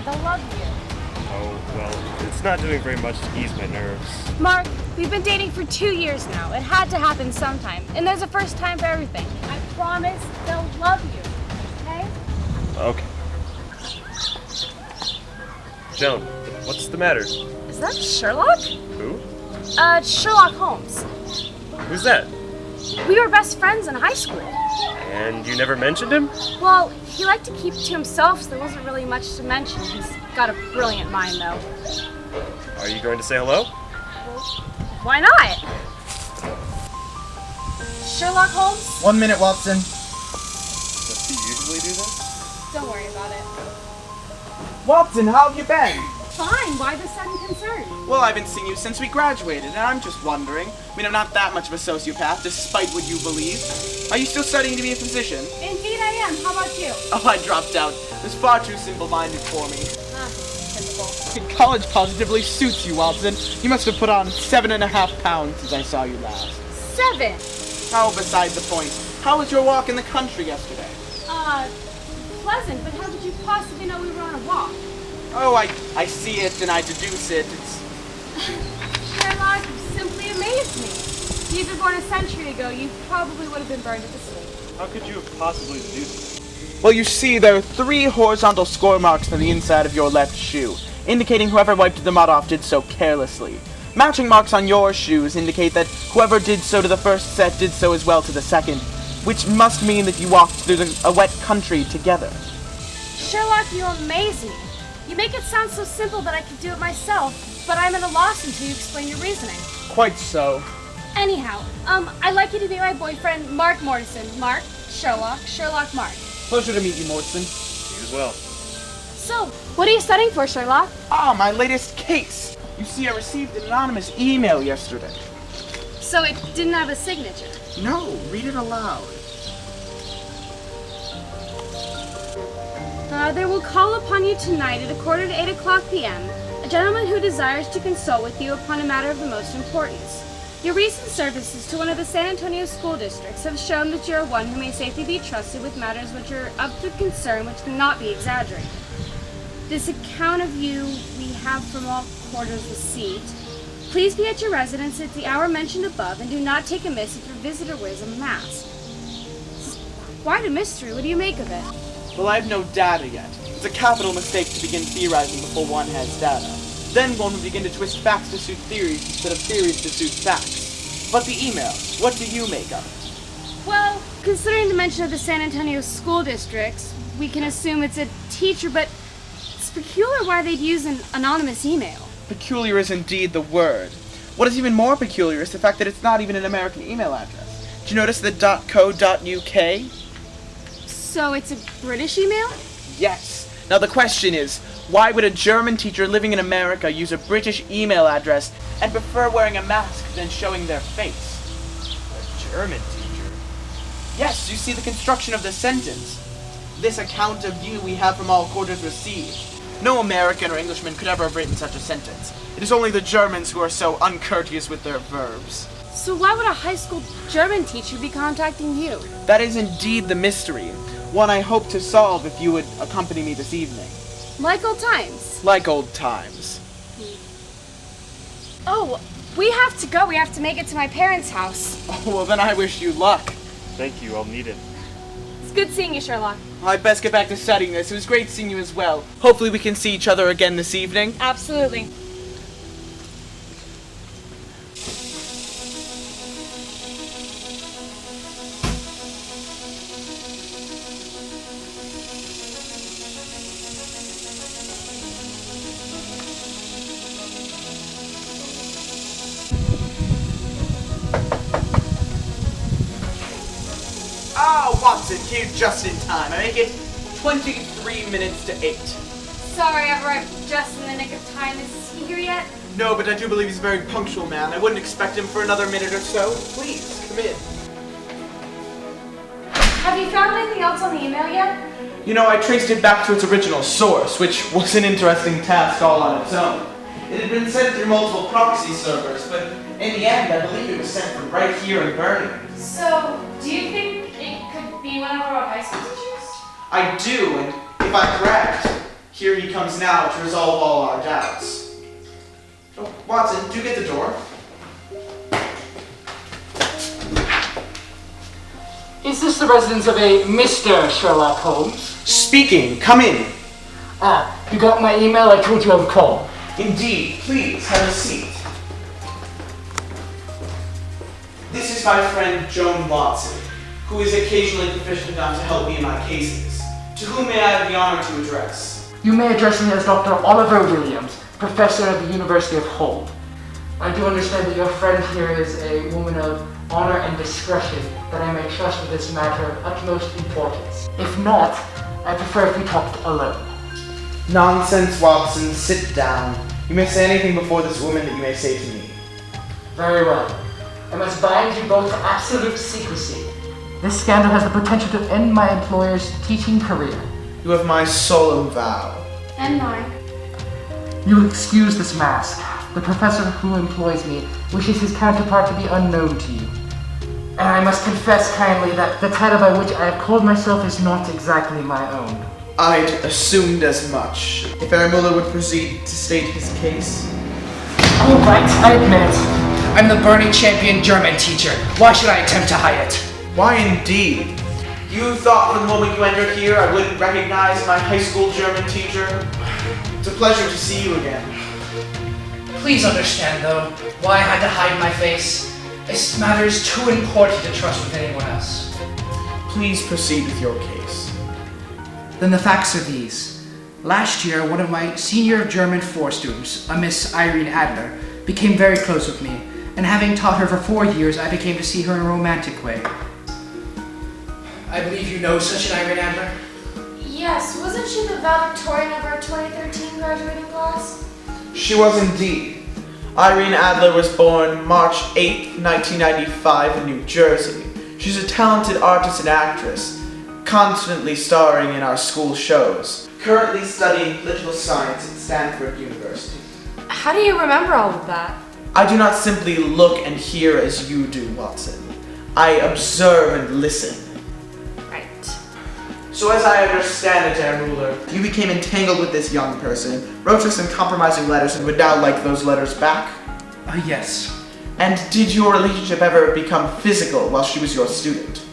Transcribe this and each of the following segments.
they'll love you. Oh, well, it's not doing very much to ease my nerves. Mark, we've been dating for 2 years now. It had to happen sometime, and there's a first time for everything. I promise they'll love you, okay? Okay. Joan, what's the matter? Is that Sherlock? Who? Sherlock Holmes. Who's that? We were best friends in high school. And you never mentioned him? Well, he liked to keep it to himself, so there wasn't really much to mention. He's got a brilliant mind, though. Are you going to say hello? Why not? Sherlock Holmes? 1 minute, Watson. Does he usually do this? Don't worry about it. Watson, how have you been? Fine, why the sudden concern? Well, I've been seeing you since we graduated, and I'm just wondering. I mean, I'm not that much of a sociopath, despite what you believe. Are you still studying to be a physician? Indeed I am. How about you? Oh, I dropped out. It was far too simple-minded for me. Typical. College positively suits you, Watson. You must have put on 7.5 pounds since I saw you last. 7? Oh, beside the point. How was your walk in the country yesterday? Pleasant, but how could you possibly know we were on a walk? Oh, I see it and I deduce it. It's... Sherlock, you simply amaze me. If you'd been born a century ago, you probably would have been burned at the stake. How could you have possibly deduced this? Well, you see, there are 3 horizontal score marks on the inside of your left shoe, indicating whoever wiped the mud off did so carelessly. Matching marks on your shoes indicate that whoever did so to the first set did so as well to the second, which must mean that you walked through a wet country together. Sherlock, you amaze me. You make it sound so simple that I could do it myself, but I'm at a loss until you explain your reasoning. Quite so. Anyhow, I'd like you to be my boyfriend, Mark Mortson. Mark, Sherlock, Sherlock, Mark. Pleasure to meet you, Mortson. You as well. So, what are you studying for, Sherlock? Ah, my latest case. You see, I received an anonymous email yesterday. So it didn't have a signature. No, read it aloud. There will call upon you tonight at 7:45 p.m. a gentleman who desires to consult with you upon a matter of the most importance. Your recent services to one of the San Antonio school districts have shown that you are one who may safely be trusted with matters which are of the concern which cannot be exaggerated. This account of you we have from all quarters received. Please be at your residence at the hour mentioned above, and do not take amiss if your visitor wears a mask. This is quite a mystery. What do you make of it? Well, I have no data yet. It's a capital mistake to begin theorizing before one has data. Then one would begin to twist facts to suit theories instead of theories to suit facts. But the email, what do you make of it? Well, considering the mention of the San Antonio school districts, we can assume it's a teacher, but it's peculiar why they'd use an anonymous email. Peculiar is indeed the word. What is even more peculiar is the fact that it's not even an American email address. Did you notice the .co.uk? So it's a British email? Yes. Now the question is, why would a German teacher living in America use a British email address and prefer wearing a mask than showing their face? A German teacher? Yes, you see the construction of the sentence. This account of you we have from all quarters received. No American or Englishman could ever have written such a sentence. It is only the Germans who are so uncourteous with their verbs. So why would a high school German teacher be contacting you? That is indeed the mystery, one I hope to solve if you would accompany me this evening. Like old times. Like old times. Oh, we have to go. We have to make it to my parents' house. Oh, well then I wish you luck. Thank you, I'll need it. It's good seeing you, Sherlock. I'd best get back to studying this. It was great seeing you as well. Hopefully we can see each other again this evening. Absolutely. Ah, Watson, here just in time. I make it 23 minutes to 8. Sorry, I've arrived just in the nick of time. Is he here yet? No, but I do believe he's a very punctual man. I wouldn't expect him for another minute or so. Please, come in. Have you found anything else on the email yet? You know, I traced it back to its original source, which was an interesting task all on its own. It had been sent through multiple proxy servers, but in the end, I believe it was sent from right here in Boerne. So, do you think it could be one of our high school teachers? I do, and if I'm correct, Here he comes now to resolve all our doubts. Oh, Watson, do get the door. Is this the residence of a Mr. Sherlock Holmes? Speaking, come in. You got my email? I told you I would call. Indeed, please have a seat. This is my friend Joan Watson, who is occasionally proficient enough to help me in my cases. To whom may I have the honor to address? You may address me as Dr. Oliver Williams, professor at the University of Hull. I do understand that your friend here is a woman of honor and discretion that I may trust with this matter of utmost importance. If not, I prefer if we talked alone. Nonsense, Watson. Sit down. You may say anything before this woman that you may say to me. Very well. I must bind you both to absolute secrecy. This scandal has the potential to end my employer's teaching career. You have my solemn vow. And mine. You will excuse this mask. The professor who employs me wishes his counterpart to be unknown to you. And I must confess kindly that the title by which I have called myself is not exactly my own. I'd assumed as much. If Herr Müller would proceed to state his case. All right, I admit it. I'm the Boerne champion German teacher. Why should I attempt to hide it? Why indeed? You thought from the moment you entered here I wouldn't recognize my high school German teacher? It's a pleasure to see you again. Please understand, though, why I had to hide my face. This matter is too important to trust with anyone else. Please proceed with your case. Then the facts are these. Last year, one of my senior German 4 students, a Miss Irene Adler, became very close with me, and having taught her for 4 years, I became to see her in a romantic way. I believe you know such an Irene Adler? Yes, wasn't she the valedictorian of our 2013 graduating class? She was indeed. Irene Adler was born March 8, 1995 in New Jersey. She's a talented artist and actress, constantly starring in our school shows. Currently studying political science at Stanford University. How do you remember all of that? I do not simply look and hear as you do, Watson. I observe and listen. Right. So as I understand it, Herr Müller, you became entangled with this young person, wrote her some compromising letters, and would now like those letters back? Yes. And did your relationship ever become physical while she was your student?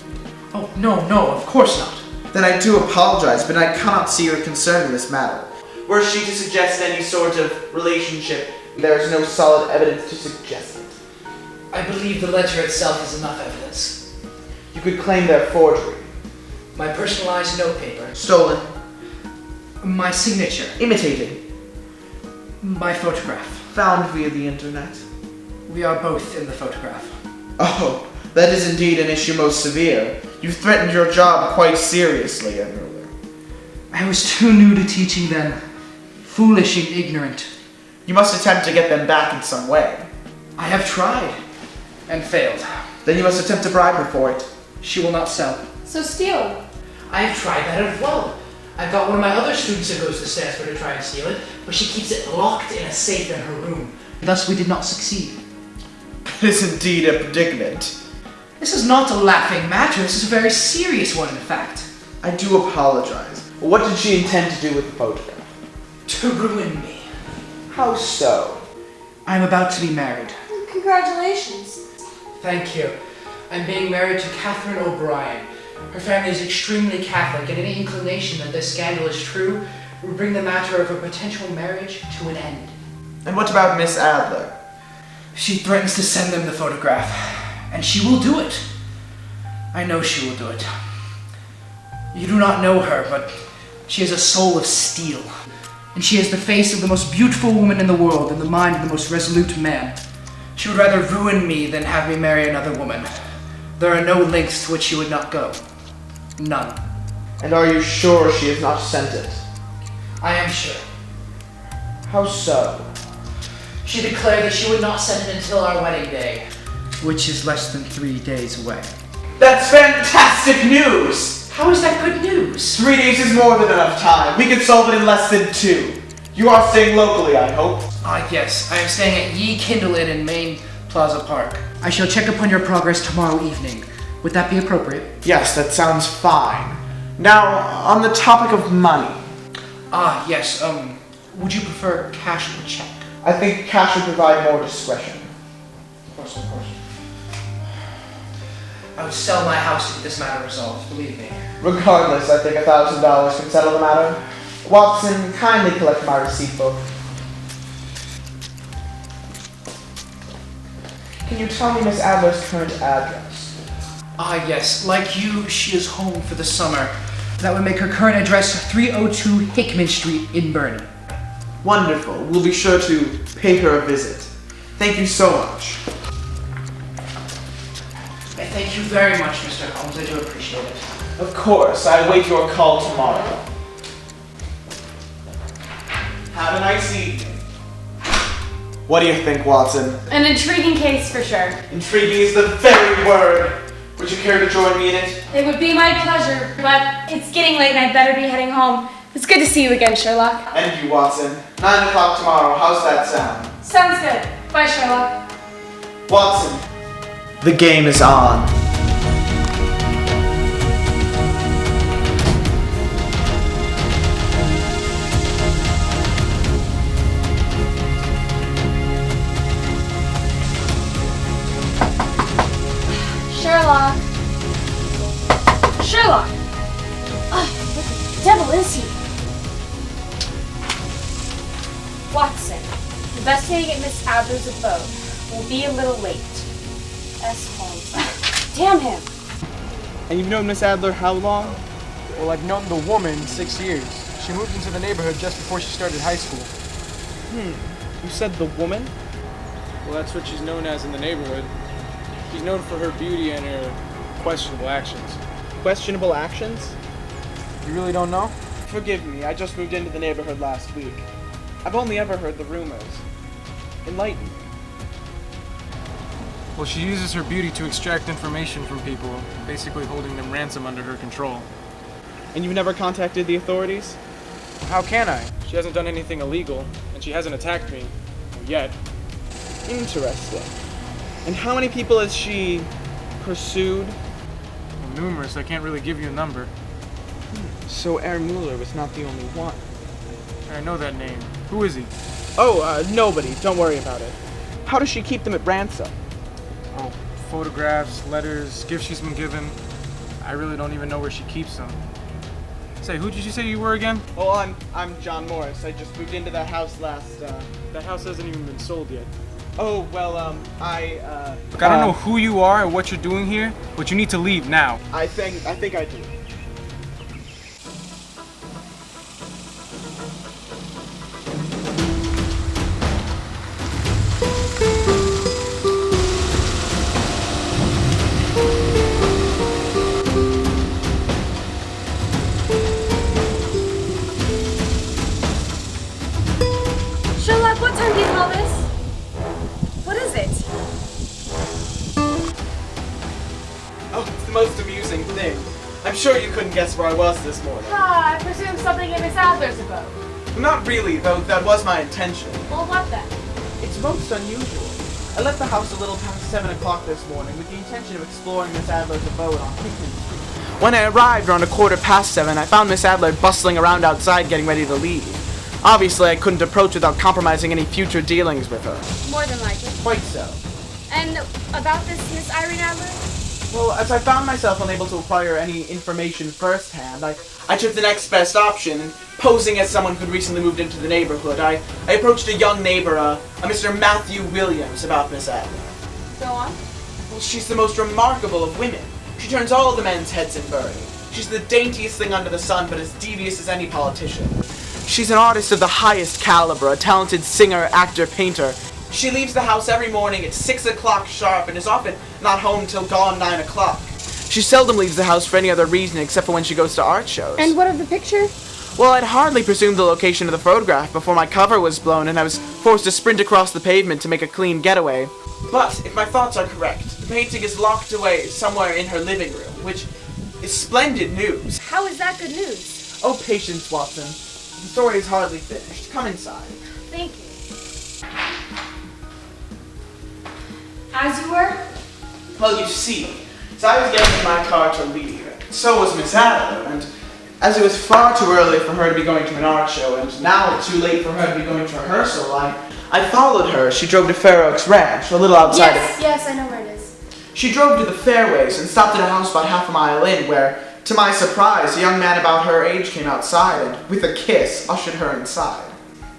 Oh, no, of course not. Then I do apologize, but I cannot see your concern in this matter. Were she to suggest any sort of relationship, there is no solid evidence to suggest it. I believe the letter itself is enough evidence. You could claim their forgery. My personalized notepaper. Stolen. My signature. Imitated. My photograph. Found via the internet. We are both in the photograph. Oh, that is indeed an issue most severe. You threatened your job quite seriously, Herr Müller. I was too new to teaching then. Foolish and ignorant. You must attempt to get them back in some way. I have tried. And failed. Then you must attempt to bribe her for it. She will not sell. So steal. I have tried that as well. I've got one of my other students who goes to Stanford to try and steal it, but she keeps it locked in a safe in her room. Thus we did not succeed. It is indeed a predicament. This is not a laughing matter. This is a very serious one, in fact. I do apologize. What did she intend to do with the photograph? To ruin me. How so? I'm about to be married. Congratulations. Thank you. I'm being married to Catherine O'Brien. Her family is extremely Catholic, and any inclination that this scandal is true would bring the matter of a potential marriage to an end. And what about Miss Adler? She threatens to send them the photograph, and she will do it. I know she will do it. You do not know her, but she has a soul of steel, and she has the face of the most beautiful woman in the world and the mind of the most resolute man. She would rather ruin me than have me marry another woman. There are no lengths to which she would not go. None. And are you sure she has not sent it? I am sure. How so? She declared that she would not send it until our wedding day, which is less than 3 days away. That's fantastic news! How is that good news? 3 days is more than enough time. We can solve it in less than 2. You are staying locally, I hope. Yes. I am staying at Ye Kindle Inn in Main Plaza Park. I shall check upon your progress tomorrow evening. Would that be appropriate? Yes, that sounds fine. Now, on the topic of money. Ah, yes, would you prefer cash or check? I think cash would provide more discretion. Of course. I would sell my house to get this matter resolved, believe me. Regardless, I think $1,000 can settle the matter. Watson, kindly collect my receipt book. Can you tell me Miss Adler's current address? Ah, yes. Like you, she is home for the summer. That would make her current address 302 Hickman Street in Boerne. Wonderful. We'll be sure to pay her a visit. Thank you so much. Thank you very much, Mr. Holmes. I do appreciate it. Of course. I await your call tomorrow. Have a nice evening. What do you think, Watson? An intriguing case for sure. Intriguing is the very word. Would you care to join me in it? It would be my pleasure, but it's getting late and I'd better be heading home. It's good to see you again, Sherlock. And you, Watson. 9 o'clock tomorrow. How's that sound? Sounds good. Bye, Sherlock. Watson, the game is on. Sherlock. What the devil is he? Watson, investigating at Miss Adler's abode. Will be a little late. S. Holmes. Damn him. And you've known Miss Adler how long? Well, I've known the woman 6 years. She moved into the neighborhood just before she started high school. You said the woman? Well, that's what she's known as in the neighborhood. She's known for her beauty and her questionable actions. Questionable actions? You really don't know? Forgive me, I just moved into the neighborhood last week. I've only ever heard the rumors. Enlighten me. Well, she uses her beauty to extract information from people, basically holding them ransom under her control. And you've never contacted the authorities? How can I? She hasn't done anything illegal, and she hasn't attacked me. Yet. Interesting. And how many people has she pursued? Well, numerous. I can't really give you a number. So Herr Müller was not the only one. I know that name. Who is he? Oh, nobody. Don't worry about it. How does she keep them at ransom? Oh, photographs, letters, gifts she's been given. I really don't even know where she keeps them. Say, who did you say you were again? Oh, I'm John Morris. I just moved into that house last, That house hasn't even been sold yet. Oh, well, Look, I don't know who you are or what you're doing here, but you need to leave now. I think I do. Sherlock, what time do you call this? What is it? Oh, it's the most amusing thing. I'm sure you couldn't guess where I was this morning. Ah, I presume something in Miss Adler's abode. Not really, though that was my intention. Well, what then? It's most unusual. I left the house a little past 7 o'clock this morning with the intention of exploring Miss Adler's abode on Hickman Street. When I arrived around 7:15, I found Miss Adler bustling around outside getting ready to leave. Obviously, I couldn't approach without compromising any future dealings with her. More than likely. Quite so. And about this Miss Irene Adler? Well, as I found myself unable to acquire any information firsthand, I took the next best option, and posing as someone who'd recently moved into the neighborhood, I approached a young neighbor, a Mr. Matthew Williams, about Miss Adler. Go on. Well, she's the most remarkable of women. She turns all the men's heads in Boerne. She's the daintiest thing under the sun, but as devious as any politician. She's an artist of the highest caliber, a talented singer, actor, painter. She leaves the house every morning at 6 o'clock sharp and is often not home till gone 9 o'clock. She seldom leaves the house for any other reason except for when she goes to art shows. And what of the picture? Well, I'd hardly presumed the location of the photograph before my cover was blown and I was forced to sprint across the pavement to make a clean getaway. But, if my thoughts are correct, the painting is locked away somewhere in her living room, which is splendid news. How is that good news? Oh, patience, Watson. The story is hardly finished. Come inside. Thank you. As you were? Well, you see, as I was getting in my car to leave, so was Miss Adler, and As it was far too early for her to be going to an art show, and now too late for her to be going to rehearsal, I followed her as she drove to Fair Oaks Ranch, a little outside Yes, I know where it is. She drove to the fairways and stopped at a house about half a mile in where, to my surprise, a young man about her age came outside and, with a kiss, ushered her inside.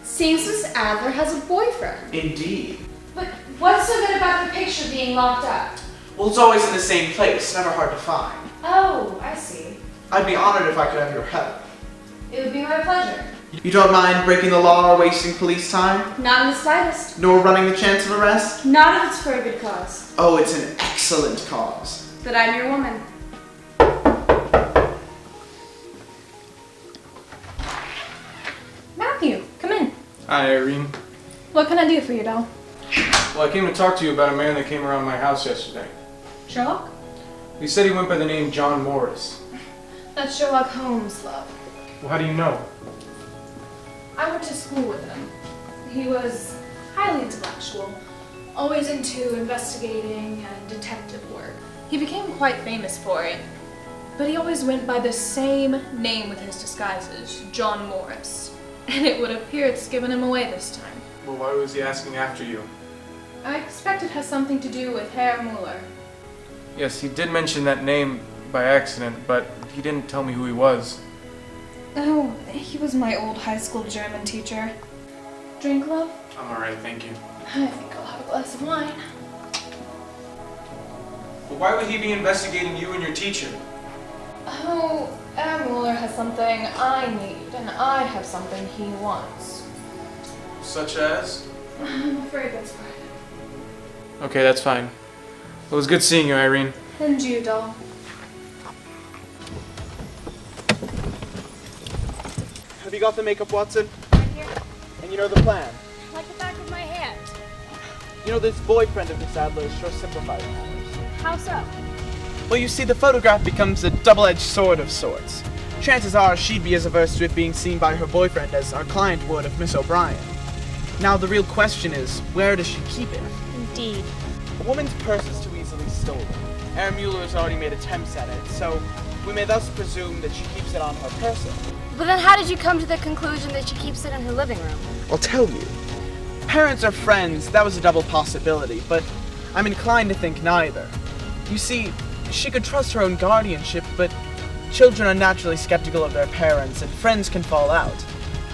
Seems Miss Adler has a boyfriend. Indeed. But what's so good about the picture being locked up? Well, it's always in the same place, never hard to find. Oh, I see. I'd be honored if I could have your help. It would be my pleasure. You don't mind breaking the law or wasting police time? Not in the slightest. Nor running the chance of arrest? Not if it's for a good cause. Oh, it's an excellent cause. But I'm your woman. Matthew, come in. Hi, Irene. What can I do for you, doll? Well, I came to talk to you about a man that came around my house yesterday. Sherlock? He said he went by the name John Morris. That's Sherlock Holmes, love. Well, how do you know? I went to school with him. He was highly intellectual, always into investigating and detective work. He became quite famous for it, but he always went by the same name with his disguises, John Morris. And it would appear it's given him away this time. Well, why was he asking after you? I expect it has something to do with Herr Müller. Yes, he did mention that name by accident, but he didn't tell me who he was. Oh, he was my old high school German teacher. Drink, love? I'm alright, thank you. I think I'll have a glass of wine. But why would he be investigating you and your teacher? Oh, Herr Müller has something I need, and I have something he wants. Such as? I'm afraid that's private. Okay, that's fine. It was good seeing you, Irene. And you, doll. Have you got the makeup, Watson? Right here, And you know the plan? like the back of my hand. You know, this boyfriend of Miss Adler's sure simplifies matters. How so? Well, you see, the photograph becomes a double-edged sword of sorts. Chances are she'd be as averse to it being seen by her boyfriend as our client would of Miss O'Brien. Now, the real question is, where does she keep it? Indeed. A woman's purse is too easily stolen. Herr Müller has already made attempts at it, so we may thus presume that she keeps it on her person. But then how did you come to the conclusion that she keeps it in her living room? I'll tell you. Parents or friends, that was a double possibility, but I'm inclined to think neither. You see, she could trust her own guardianship, but children are naturally skeptical of their parents, and friends can fall out.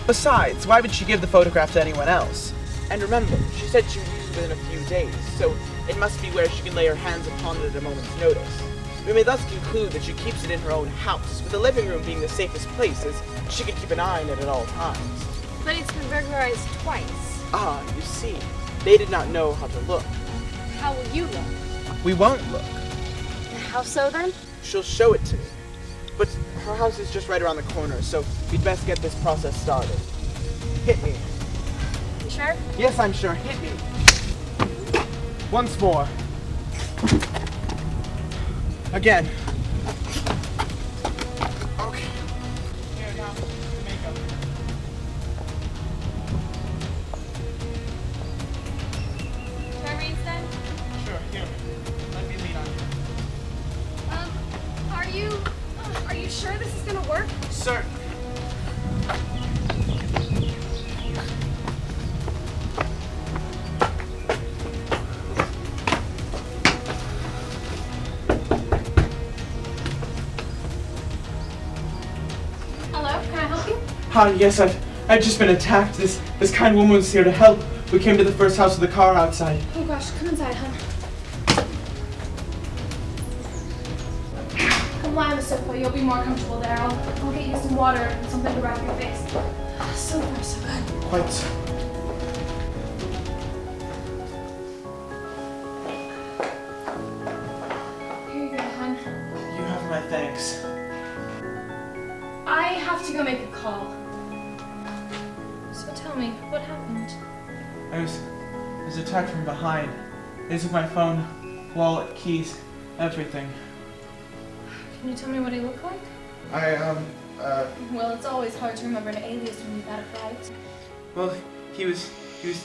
Besides, why would she give the photograph to anyone else? And remember, she said she would use it within a few days, so it must be where she can lay her hands upon it at a moment's notice. We may thus conclude that she keeps it in her own house, with the living room being the safest place, as she can keep an eye on it at all times. But it's been burglarized twice. Ah, you see, they did not know how to look. How will you look? We won't look. How so then? She'll show it to me. But her house is just right around the corner, so we'd best get this process started. Hit me. You sure? Yes, I'm sure. Hit me. Once more. Again. Okay. Here, now, the makeup. Should I reinstart? Sure, here. Let me lean on you. Are you sure this is gonna work? Sir. Hello, can I help you? Hi, yes, I've just been attacked. This kind woman was here to help. We came to the first house with the car outside. Oh gosh, come inside, hon. Come lie on the sofa, you'll be more comfortable there. I'll get you some water and something to wrap your face. So far, so good. Quite so. Here you go, hon. You have my thanks. I have to go make a call. So tell me, what happened? I was attacked from behind. They took my phone, wallet, keys, everything. Can you tell me what he looked like? Well, it's always hard to remember an alias when you've had a fight. Well, he was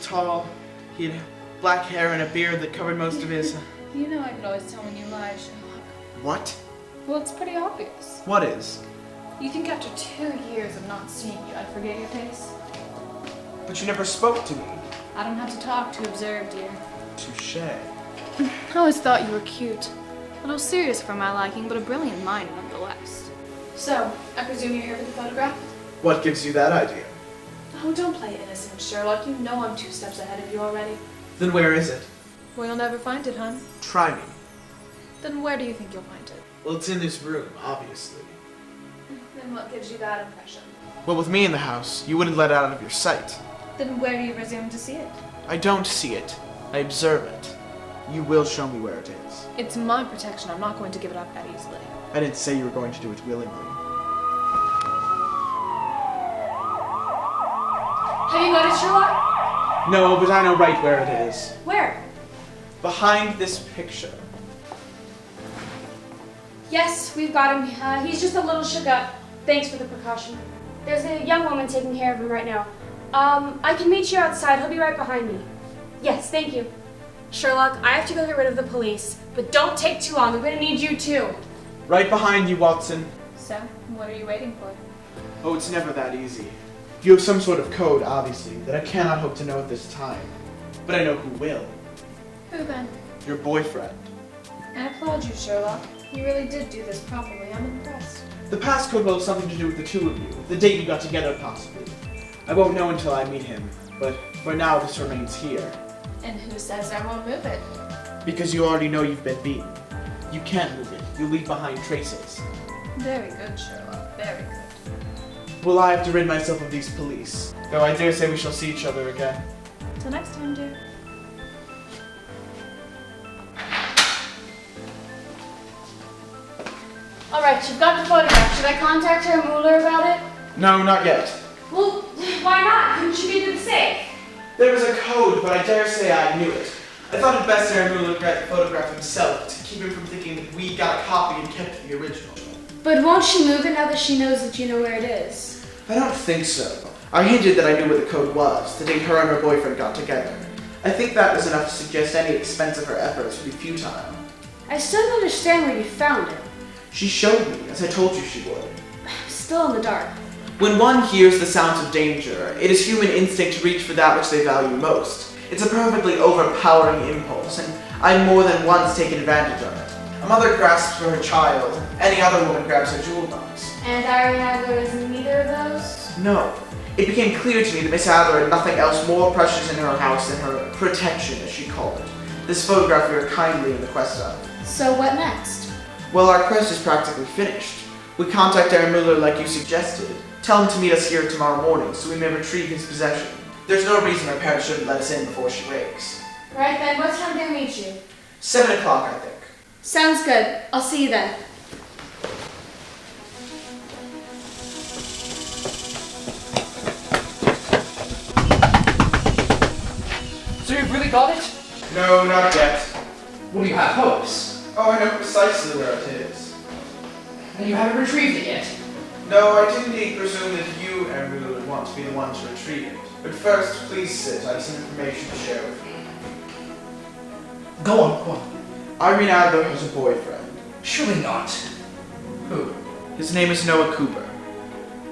tall. He had black hair and a beard that covered most of his. You know I could always tell when you lie, Sherlock. What? Well, it's pretty obvious. What is? You think after 2 years of not seeing you, I'd forget your face? But you never spoke to me. I don't have to talk to observe, dear. Touche. I always thought you were cute. A little serious for my liking, but a brilliant mind nonetheless. So, I presume you're here for the photograph? What gives you that idea? Oh, don't play innocent, Sherlock. You know I'm 2 steps ahead of you already. Then where is it? Well, you'll never find it, hon. Try me. Then where do you think you'll find it? Well, it's in this room, obviously. Then what gives you that impression? Well, with me in the house, you wouldn't let it out of your sight. Then where do you presume to see it? I don't see it. I observe it. You will show me where it is. It's my protection. I'm not going to give it up that easily. I didn't say you were going to do it willingly. Have you noticed Sherlock? No, but I know right where it is. Where? Behind this picture. Yes, we've got him. He's just a little shook up. Thanks for the precaution. There's a young woman taking care of him right now. I can meet you outside. He'll be right behind me. Yes, thank you. Sherlock, I have to go get rid of the police, but don't take too long. I'm going to need you too. Right behind you, Watson. So, what are you waiting for? Oh, it's never that easy. You have some sort of code, obviously, that I cannot hope to know at this time. But I know who will. Who then? Your boyfriend. I applaud you, Sherlock. You really did do this properly. I'm impressed. The passcode will have something to do with the two of you. The date you got together, possibly. I won't know until I meet him, but for now this remains here. And who says I won't move it? Because you already know you've been beaten. You can't move it. You leave behind traces. Very good, Sherlock. Very good. Well, I have to rid myself of these police. Though I dare say we shall see each other again. Till next time, dear. Alright, you've got the photograph. Should I contact Herr Müller about it? No, not yet. Well, why not? Couldn't you be to the safe? There was a code, but I dare say I knew it. I thought it best Herr Müller got the photograph himself to keep him from thinking that we got a copy and kept the original. But won't she move it now that she knows that you know where it is? I don't think so. I hinted that I knew where the code was, the date her and her boyfriend got together. I think that was enough to suggest any expense of her efforts would be futile. I still don't understand where you found it. She showed me, as I told you she would. I'm still in the dark. When one hears the sounds of danger, it is human instinct to reach for that which they value most. It's a perfectly overpowering impulse, and I've more than once taken advantage of it. A mother grasps for her child, any other woman grabs her jewel box. And Irene Adler is neither of those? No. It became clear to me that Miss Adler had nothing else more precious in her house than her protection, as she called it. This photograph we are kindly in the quest of. So what next? Well, our quest is practically finished. We contact Herr Müller like you suggested. Tell him to meet us here tomorrow morning so we may retrieve his possession. There's no reason our parents shouldn't let us in before she wakes. Right then, what time do we meet you? 7 o'clock, I think. Sounds good. I'll see you then. So you've really got it? No, not yet. Well, you have hopes. Oh, I know precisely where it is. And you haven't retrieved it yet. No, I did indeed presume that you, Herr Müller, would want to be the one to retrieve it. But first, please sit. I have some information to share with you. Go on. Irene Adler has a boyfriend. Surely not. Who? His name is Noah Cooper.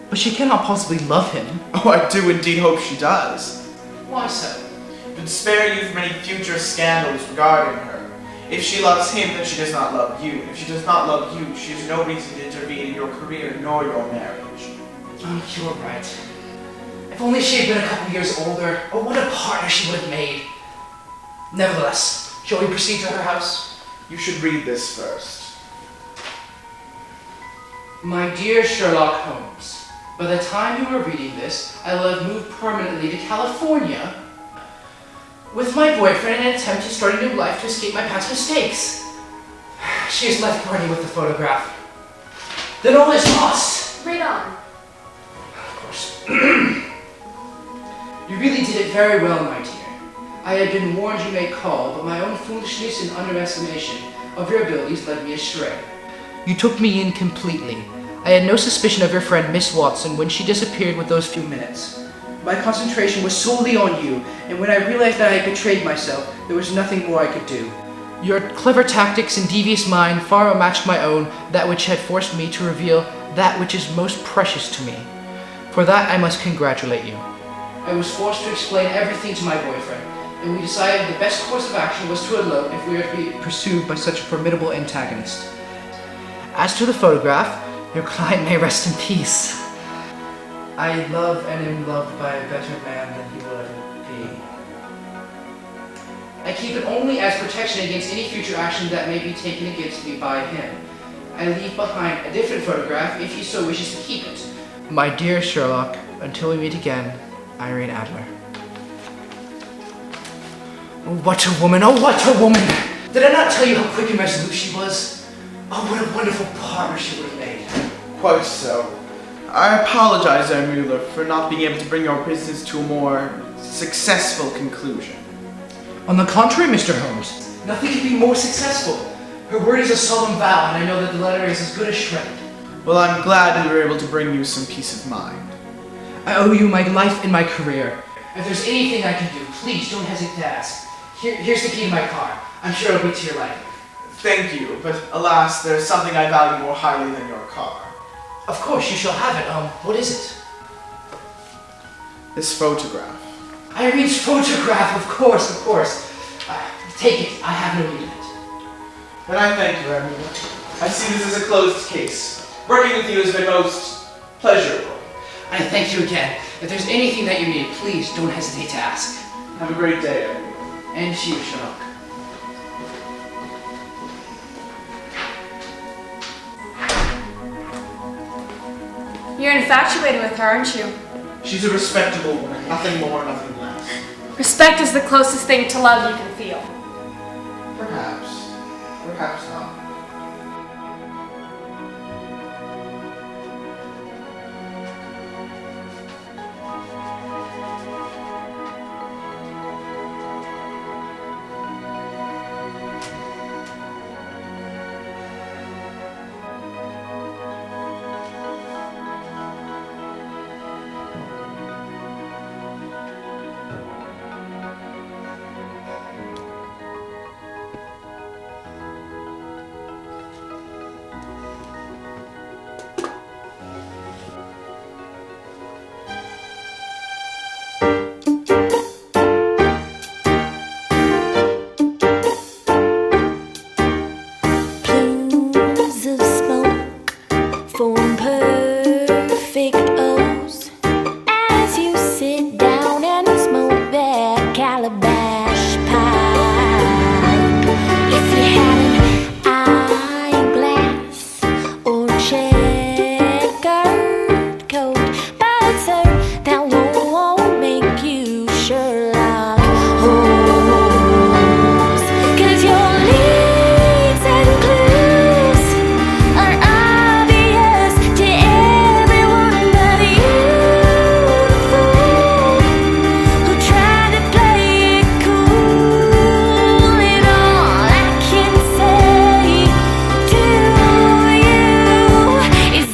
But she cannot possibly love him. Oh, I do indeed hope she does. Why so? But spare you from any future scandals regarding her. If she loves him, then she does not love you. If she does not love you, she has no reason to intervene in your career nor your marriage. Oh, you're right. If only she had been a couple years older, oh, what a partner she would have made. Nevertheless, shall we proceed to her house? You should read this first. My dear Sherlock Holmes, by the time you are reading this, I will have moved permanently to California with my boyfriend in an attempt to start a new life to escape my past mistakes. She has left Boerne with the photograph. Then all is lost. Read on. Of course. You really did it very well, my dear. I had been warned you may call, but my own foolishness and underestimation of your abilities led me astray. You took me in completely. I had no suspicion of your friend Miss Watson when she disappeared with those few minutes. My concentration was solely on you, and when I realized that I had betrayed myself, there was nothing more I could do. Your clever tactics and devious mind far outmatched my own, that which had forced me to reveal that which is most precious to me. For that I must congratulate you. I was forced to explain everything to my boyfriend, and we decided the best course of action was to elope if we were to be pursued by such a formidable antagonist. As to the photograph, your client may rest in peace. I love and am loved by a better man than he will ever be. I keep it only as protection against any future action that may be taken against me by him. I leave behind a different photograph if he so wishes to keep it. My dear Sherlock, until we meet again, Irene Adler. Oh, what a woman! Oh, what a woman! Did I not tell you how quick and resolute she was? Oh, what a wonderful partner she would have made. Quite so. I apologize, Herr Müller, for not being able to bring your business to a more successful conclusion. On the contrary, Mr. Holmes, nothing could be more successful. Her word is a solemn vow, and I know that the letter is as good as shredded. Well, I'm glad we were able to bring you some peace of mind. I owe you my life and my career. If there's anything I can do, please don't hesitate to ask. Here's the key to my car. I'm sure it'll be to your liking. Thank you, but alas, there's something I value more highly than your car. Of course, you shall have it. What is it? This photograph. Irene's photograph, of course. Take it. I have no need of it. And I thank you, Herr Müller. I see this as a closed case. Working with you has been most pleasurable. I thank you again. If there's anything that you need, please don't hesitate to ask. Have a great day, Herr Müller. And to you, Sherlock. You're infatuated with her, aren't you? She's a respectable woman. Nothing more, nothing less. Respect is the closest thing to love you can feel. Perhaps. Perhaps not.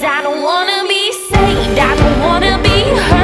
I don't wanna be saved, I don't wanna be hurt.